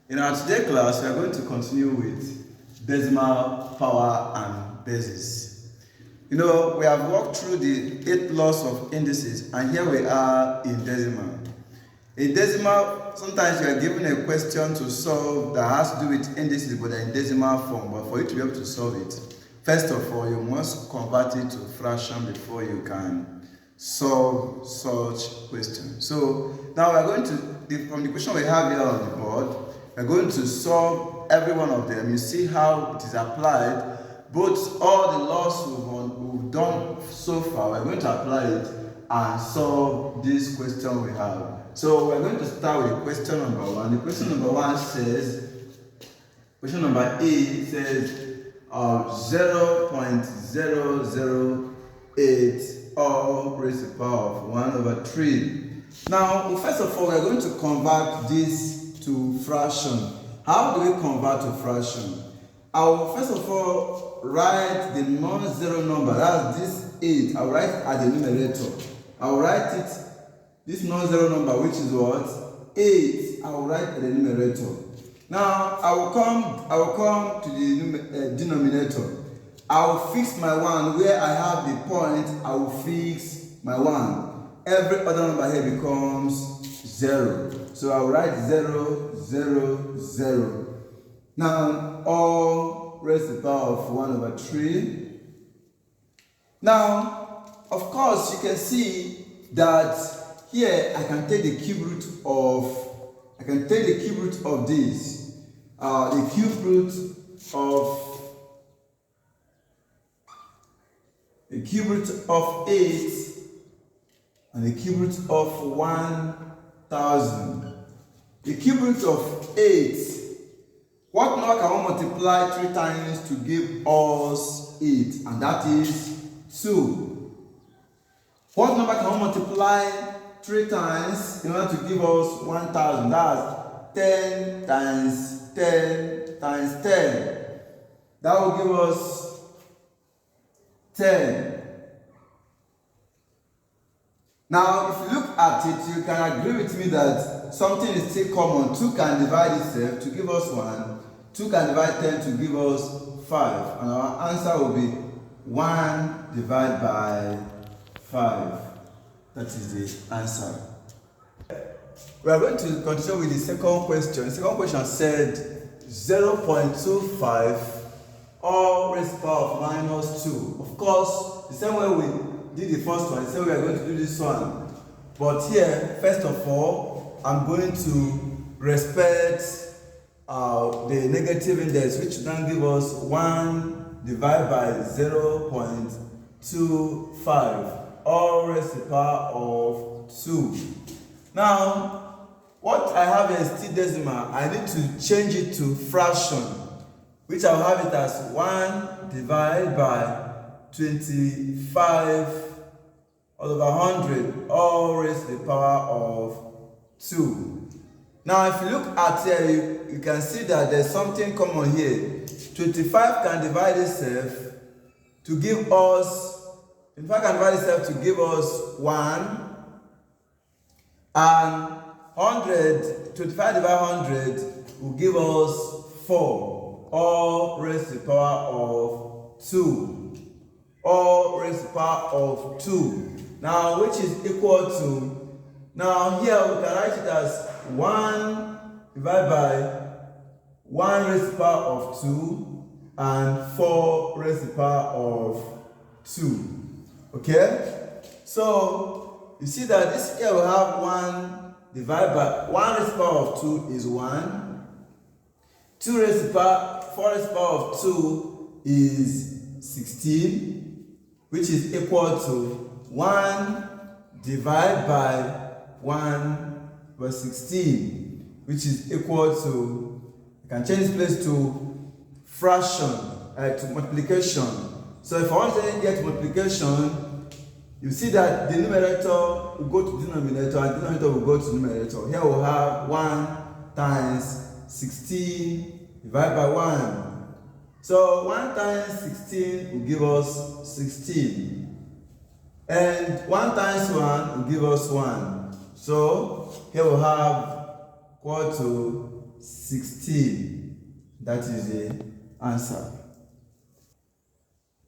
In our today class, we are going to continue with decimal power and basis. We have walked through the 8 laws of indices, and here we are in decimal. In decimal, sometimes you are given a question to solve that has to do with indices, but in decimal form. But for you to be able to solve it, first of all, you must convert it to fraction before you can solve such question. So now we are going to, from the question we have here on the board, we're going to solve every one of them. You see how it is applied. Both all the laws we've done so far, we're going to apply it and solve this question we have. So we're going to start with question number 1. The question number 1 says, question number A says 0.008 all raised to the power of 1/3. Now, first of all, we're going to convert this to fraction. How do we convert to fraction? I will first of all write the non-zero number, that's this 8. I'll write it at the numerator. I'll write it, this non-zero number, which is what? 8. I'll write at the numerator. Now, I will come to the denominator. I will fix my 1 where I have the point. I will fix my 1. Every other number here becomes 0. So I will write 0, 0, 0. Now, all raised to the power of 1/3. Now, of course, you can see that here I can take the cube root of this. The cube root of 8 and the cube root of 1000. The cube root of 8, what number can we multiply 3 times to give us 8? And that is 2. What number can we multiply 3 times in order to give us 1000? That's 10 times 10 times 10. That will give us 10. Now, if you look at it, you can agree with me that something is still common. 2 can divide itself to give us 1. 2 can divide 10 to give us 5. And our answer will be 1 divided by 5. That is the answer. We are going to continue with the second question. The second question said 0.25 all raised to the power of -2. Of course, the same way we did the first one, the same way we are going to do this one. But here, first of all, I'm going to respect the negative index, which then give us 1 divided by 0.25 all raised to the power of 2. Now, what I have here is still decimal. I need to change it to fraction, which I'll have it as 1 divided by 25 all over 100 all raised to the power of 2. Now, if you look at here, you can see that there's something common here. 25 can divide itself to give us 1, and 25 divided 100 will give us 4 all raised to the power of 2. All raised to the power of 2. Now, which is equal to, now here we can write it as 1 divided by 1 raised to the power of 2 and 4 raised to the power of 2. Okay? So, you see that this here we have 1 divided by 1 raised to the power of 2 is 1. 2 raised to the power, 4 raised to the power of 2 is 16, which is equal to 1 divided by 1 over 16, which is equal to, you can change this place to fraction, to multiplication. So if I want to get multiplication, you see that the numerator will go to denominator and denominator will go to numerator. Here we'll have 1 times 16 divided by 1. So 1 times 16 will give us 16. And 1 times 1 will give us 1. So here we'll have equal to 16. That is the answer.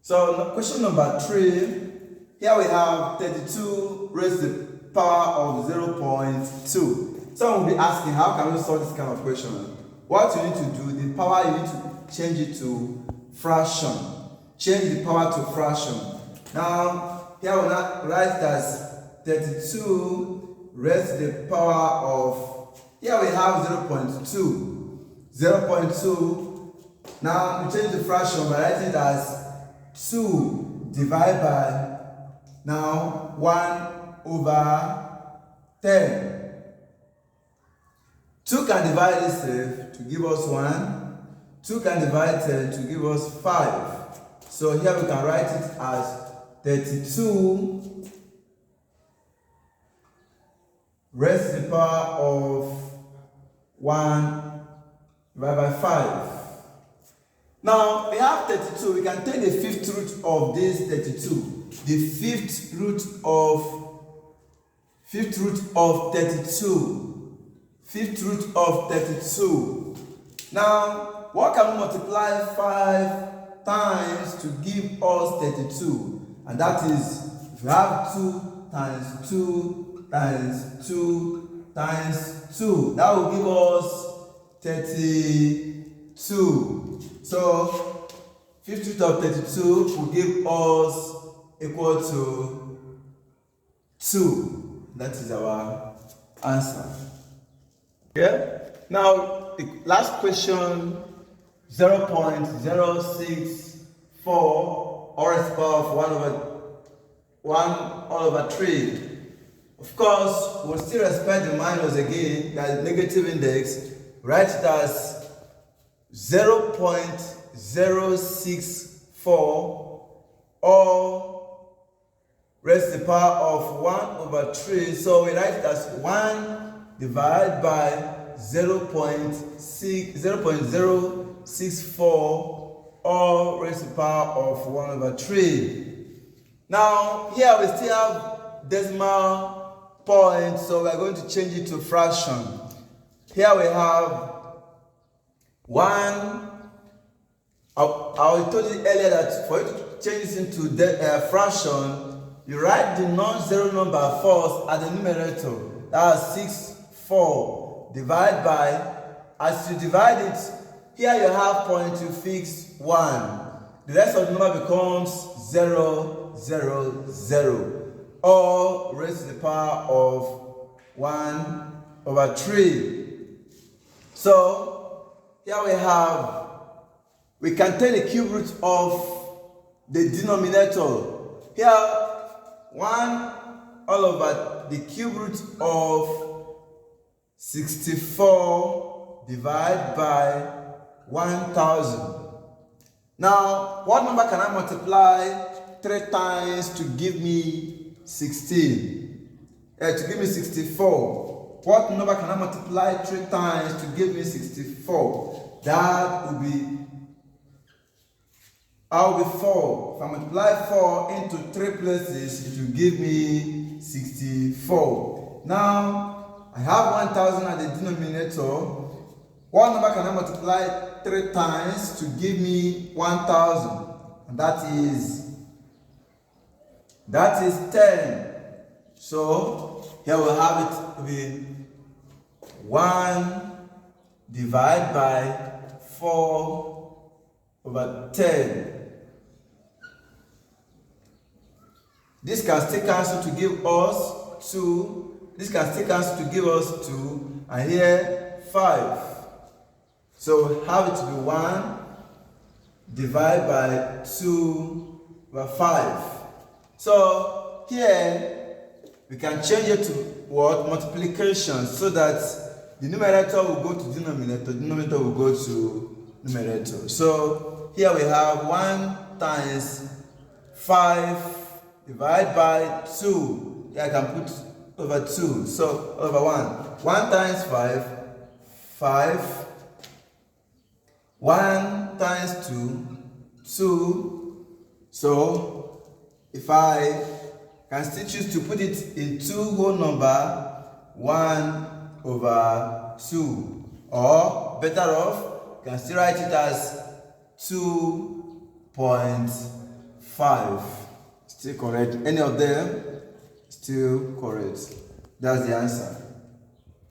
So question number 3, here we have 32 raised to the power of 0.2. Someone will be asking, how can we solve this kind of question? What you need to do, the power, you need to change it to fraction. Change the power to fraction. Now, here we will write as 32 raised to the power of, here we have 0.2. 0.2. Now, we change the fraction by writing it as 2 divided by, now, 1 over 10. 2 can divide itself to give us 1. 2 can divide 10 to give us 5. So here we can write it as 32 raised to the power of 1 divided by 5. Now we have 32. We can take the fifth root of this 32. The fifth root of 32. Fifth root of 32. Now, what can we multiply 5 times to give us 32? And that is, if you have 2 times 2 times 2 times 2, that will give us 32. So, fifth root of 32 will give us equal to 2. That is our answer. Yeah. Now, the last question, 0.064 or raised to the power of 1 over 3. Of course, we'll still respect the minus again, that is negative index. Write it as 0.064 or raised to the power of 1 over 3. So we write it as 1 divided by 0.064 or raised to the power of 1 over 3. Now, here we still have decimal point, so we are going to change it to fraction. Here we have 1. I told you earlier that for you to change this into fraction, you write the non-zero number first at the numerator. That's 6/4 divided by, as you divide it, here you have point, you fix 1. The rest of the number becomes 0, 0, 0. Or raised to the power of 1 over 3. So, here we can take the cube root of the denominator. Here, 1 all over the cube root of 64 divided by 1000. Now, what number can I multiply 3 times to give me 16? To give me 64. What number can I multiply 3 times to give me 64? That will be 4. If I multiply 4 into 3 places, it will give me 64. Now, I have 1000 at the denominator. What number can I multiply 3 times to give me 1000? And that is 10. So, here we'll have it with 1 divided by 4 over 10. This can still cancel to give us 2. This can still cancel to give us 2. And here 5. So we have it to be 1 divided by 2 over 5. So here we can change it to what? Multiplication, so that the numerator will go to denominator, denominator will go to numerator. So here we have 1 times 5 divided by 2. Here I can put over 2. So over 1. 1 times 5, 5. 1 times 2, 2. So if I can still choose to put it in 2 whole number, 1 over 2. Or or better off, you can still write it as 2.5. Still correct. Any of them? Still correct. That's the answer.